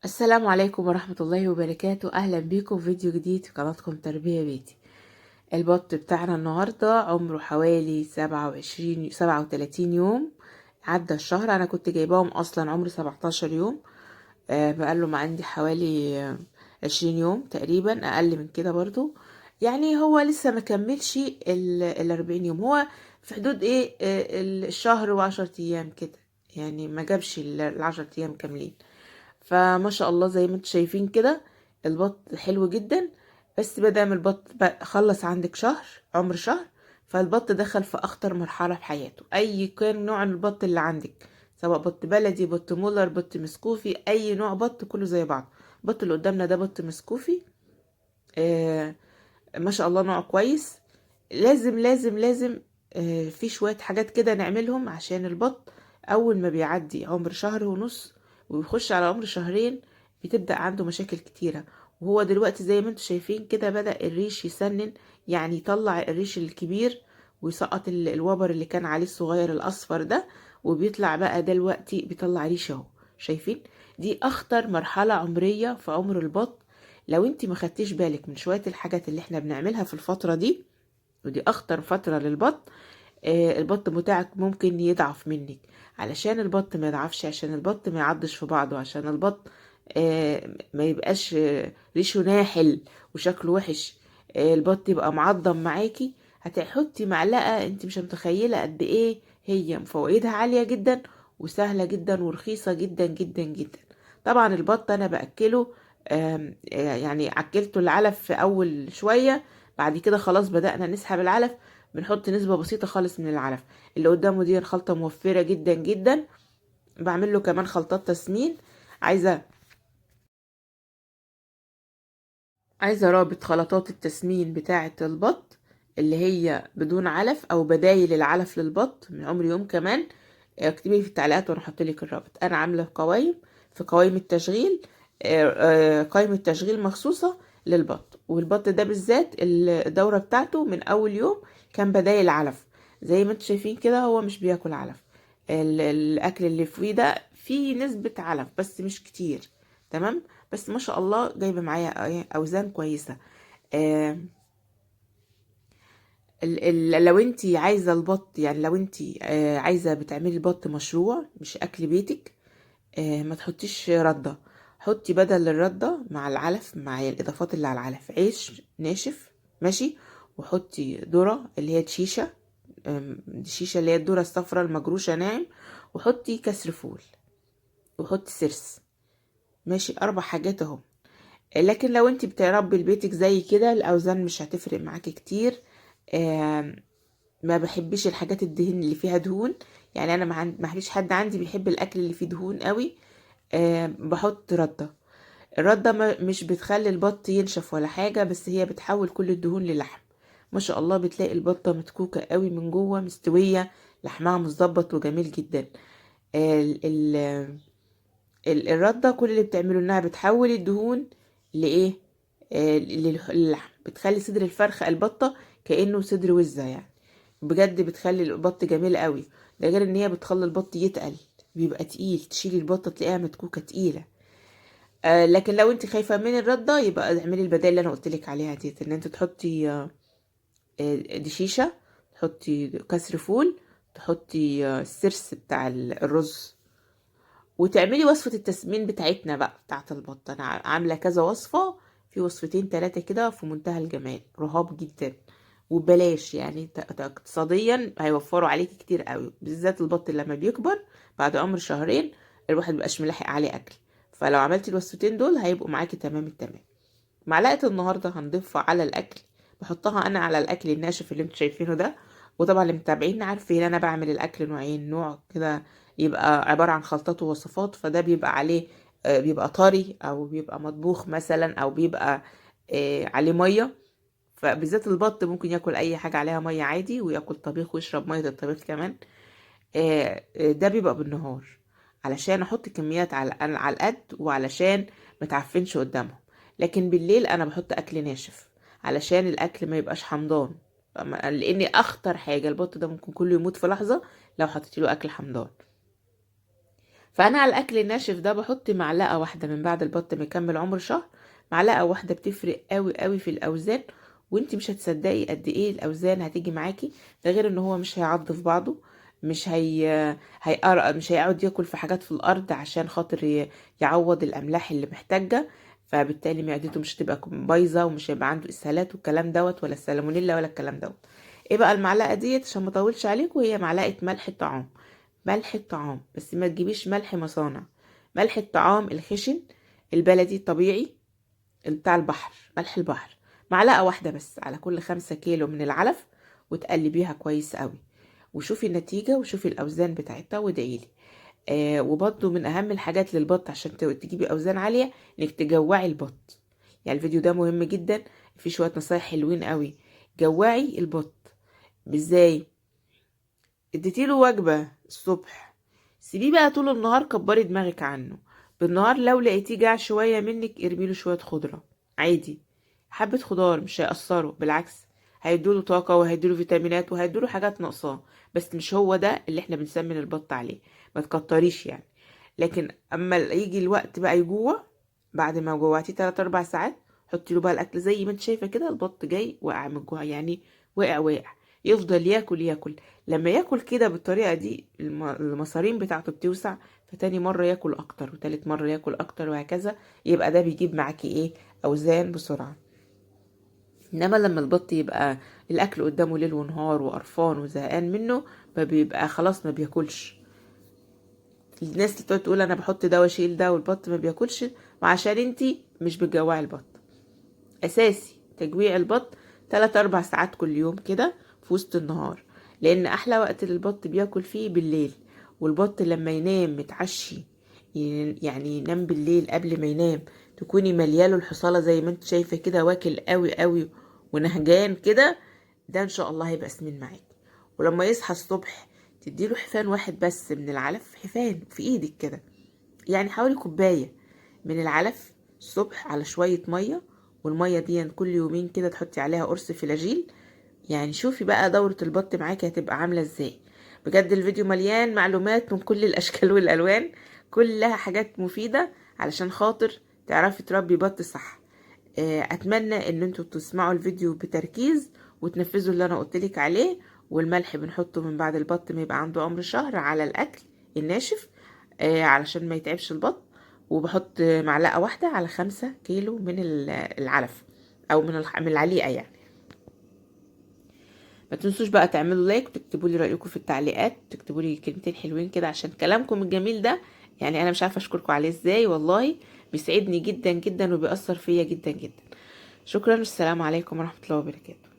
السلام عليكم ورحمة الله وبركاته. أهلا بيكم في فيديو جديد في قناتكم تربية بيتي. البط بتاعنا النهاردة عمره حوالي 37 يوم. عدى الشهر. أنا كنت جايباهم أصلا عمر 17 يوم. بقاله ما عندي حوالي 20 يوم تقريبا، أقل من كده برضو. يعني هو لسه ما كملش 40 يوم. هو في حدود ايه الشهر و10 أيام كده. يعني ما جابش ال10 أيام كاملين. فما شاء الله زي ما انتم شايفين كده، البط حلو جدا. بس مادام البط بقى خلص عندك شهر، عمر شهر، فالبط دخل في اخطر مرحلة في حياته. اي كان نوع البط اللي عندك، سواء بط بلدي، بط مولر، بط مسكوفي، اي نوع بط كله زي بعض. البط اللي قدامنا ده بط مسكوفي. آه ما شاء الله نوع كويس. لازم لازم لازم في شوية حاجات كده نعملهم عشان البط. أول ما بيعدي عمر شهر ونص ويخش على عمر شهرين، بتبدأ عنده مشاكل كتيرة. وهو دلوقتي زي ما انتم شايفين كده بدأ الريش يسنن، يعني يطلع الريش الكبير ويسقط الوبر اللي كان عليه الصغير الأصفر ده، وبيطلع بقى دلوقتي بيطلع ريش اهو. شايفين؟ دي أخطر مرحلة عمرية في عمر البط. لو انت ما خدتيش بالك من شوية الحاجات اللي احنا بنعملها في الفترة دي، ودي اخطر فترة للبط. البط بتاعك ممكن يضعف منك. علشان البط ما يضعفش، عشان البط ما يعضش في بعضه، عشان البط ما يبقاش ريشه ناحل وشكله وحش، البط يبقى معضم معاكي. هتحطي معلقة انت مش متخيلة قد ايه هي فوائدها عالية جدا، وسهلة جدا، ورخيصة جدا جدا جدا. طبعا البط انا باكله، يعني اكلته العلف في اول شوية. بعد كده خلاص بدأنا نسحب العلف، بنحط نسبة بسيطة خالص من العلف. اللي قدامه دي خلطة موفرة جدا جدا. بعمل له كمان خلطات تسمين. عايزة عايزة رابط خلطات التسمين بتاعة البط اللي هي بدون علف او بدايل العلف للبط من عمر يوم كمان. اكتبي لي في التعليقات وانا احط لك الرابط. انا عاملة قوائم، في قوائم التشغيل، قائمة تشغيل مخصوصة للبط. والبط ده بالذات الدورة بتاعته من اول يوم كان بدايل علف. زي ما انتم شايفين كده هو مش بياكل علف. الاكل اللي فيه ده فيه نسبة علف بس مش كتير. تمام. بس ما شاء الله جايبه معايا اوزان كويسه. آه لو انتي عايزه البط، يعني لو انتي عايزه بتعملي البط مشروع مش اكل بيتك، ما تحطيش رده. حطي بدل الرده مع العلف، مع الاضافات اللي على العلف، عيش ناشف ماشي، وحطي ذره اللي هي شيشه، دي شيشه اللي هي الذره الصفراء المجروشه ناعم، وحطي كسر فول، وحطي سرس. ماشي، 4 حاجات اهو. لكن لو انت بتربي لبيتك زي كده، الاوزان مش هتفرق معاكي كتير. آم، ما بحبش الحاجات الدهن اللي فيها دهون. يعني انا ما فيش حد عندي بيحب الاكل اللي فيه دهون قوي. بحط رده. الرده مش بتخلي البط ينشف ولا حاجه، بس هي بتحول كل الدهون للحم. ما شاء الله بتلاقي البطه متكوكه قوي من جوه، مستويه، لحمها متظبط وجميل جدا. ال- ال- الردة كل اللي بتعمله انها بتحول الدهون لايه، للحم. بتخلي صدر الفرخة البطة كأنه صدر وزة يعني. بجد بتخلي البط جميل قوي. ده غير ان هي بتخلي البط يتقل، بيبقى تقيل، تشيلي البطة تلاقيها متكوكة تقيلة. لكن لو انت خايفة من الردة، يبقى اعملي البدائل اللي انا قلتلك عليها دي، ان انت تحطي دشيشة، تحطي كسر فول، تحطي السرس بتاع الرز، وتعملي وصفة التسمين بتاعتنا بقى بتاعت البط. انا عاملة كذا وصفة، في وصفتين 3 كده في منتهى الجمال، رهاب جدا وبلاش. يعني اقتصاديا هيوفروا عليكي كتير قوي، بالذات البط لما بيكبر بعد عمر شهرين الواحد مبقاش ملاحق عليه اكل. فلو عملتي الوصفتين دول هيبقوا معاكي تمام التمام. معلقة النهاردة هنضيفها على الأكل، بحطها أنا على الأكل الناشف اللي انتوا شايفينه ده. وطبعا اللي متابعين عارفين أنا بعمل الأكل نوعين، نوع كده يبقى عبارة عن خلطات ووصفات، فده بيبقى عليه بيبقى طري، أو بيبقى مطبوخ مثلا، أو بيبقى عليه مية. فبالذات البط ممكن ياكل أي حاجة عليها مية عادي، وياكل طبيخ ويشرب مية الطبيخ كمان. ده بيبقى بالنهار علشان احط كميات على القد، وعلشان ما تعفنش قدامهم. لكن بالليل انا بحط اكل ناشف علشان الاكل ما يبقاش حمضان. لان اخطر حاجه البط ده ممكن كله يموت في لحظه لو حطيت له اكل حمضان. فانا على الاكل الناشف ده بحط معلقه واحده من بعد البط ما يكمل عمر شهر. معلقه واحده بتفرق قوي قوي في الاوزان، وانت مش هتصدقي قد ايه الاوزان هتيجي معاكي. ده غير ان هو مش هيعض في بعضه، مش هيقعد ياكل في حاجات في الارض عشان خاطر يعوض الاملاح اللي محتاجه. فبالتالي معدته مش هتبقى بايظه، ومش هيبقى عنده اسهالات والكلام دوت، ولا السالمونيلا ولا الكلام دوت. ايه بقى المعلقه ديت عشان ما اطولش عليكم؟ هي معلقه ملح الطعام. ملح الطعام، بس ما تجيبيش ملح مصانع. ملح الطعام الخشن البلدي الطبيعي بتاع البحر، ملح البحر. معلقة واحدة بس على كل 5 كيلو من العلف، وتقلبيها كويس قوي، وشوفي النتيجة وشوفي الأوزان بتاعتها وادعيلي. وبرضه من أهم الحاجات للبط عشان تجيبي أوزان عالية، إنك تجوعي البط. يعني الفيديو ده مهم جدا، فيه شوية نصايح حلوين قوي. جوعي البط. ازاي؟ اديتيله وجبة الصبح، سيبيه بقى طول النهار، كبري دماغك عنه. بالنهار لو لقيتيه جاع شوية منك، ارميله شوية خضرة عادي. حبة خضار مش هيأثروا، بالعكس هيدوله طاقة وهيدوله فيتامينات وهيدوله حاجات ناقصاه. بس مش هو ده اللي احنا بنسمن البط عليه، ما تكتريش يعني. لكن اما يجي الوقت بقى يجوع، بعد ما جوعتيه 3 4 ساعات، حطي له بقى الاكل زي ما انت شايفه كده. البط جاي واقع من الجوع يعني، واقع. يفضل ياكل ياكل. لما ياكل كده بالطريقه دي، المصارين بتاعته بتوسع، فتاني مره ياكل اكتر، وتالت مره ياكل اكتر، وهكذا. يبقى ده بيجيب معاكي ايه؟ اوزان بسرعه. انما لما البط يبقى الاكل قدامه ليل ونهار وقرفان وزهقان منه، فبيبقى خلاص ما بياكلش. الناس اللي تقعد تقول انا بحط ده واشيل ده والبط ما بياكلش، وعشان انتي مش بتجوعي البط. اساسي تجويع البط 3 4 ساعات كل يوم كده في وسط النهار، لان احلى وقت للبط بياكل فيه بالليل. والبط لما ينام متعشي، يعني ينام بالليل قبل ما ينام، تكوني ملياله الحصالة زي ما انت شايفة كده، واكل قوي قوي ونهجان كده، ده ان شاء الله هيبقى سمين معاك. ولما يصحى الصبح، تديله حفان واحد بس من العلف، حفان في ايدك كده، يعني حوالي كوباية من العلف الصبح على شوية مية. والمية دي كل يومين كده تحطي عليها قرص فلاجيل. يعني شوفي بقى دورة البط معاكي هتبقى عاملة ازاي. بجد الفيديو مليان معلومات من كل الاشكال والالوان، كلها حاجات مفيدة علشان خاطر تعرفي تربي بط صح. اتمنى ان انتوا تسمعوا الفيديو بتركيز وتنفذوا اللي انا قلتلك عليه. والملح بنحطه من بعد البط ما يبقى عنده عمر شهر على الاكل الناشف، علشان ما يتعبش البط. وبحط معلقة واحدة على 5 كيلو من العلف، او من العليقة يعني. ما تنسوش بقى تعملوا لايك وتكتبوا لي رأيكم في التعليقات، تكتبوا لي كلمتين حلوين كده عشان كلامكم الجميل ده. يعني انا مش عارفة اشكركم عليه ازاي، والله بيسعدني جدا جدا وبيأثر فيا جدا جدا. شكرا، والسلام عليكم ورحمة الله وبركاته.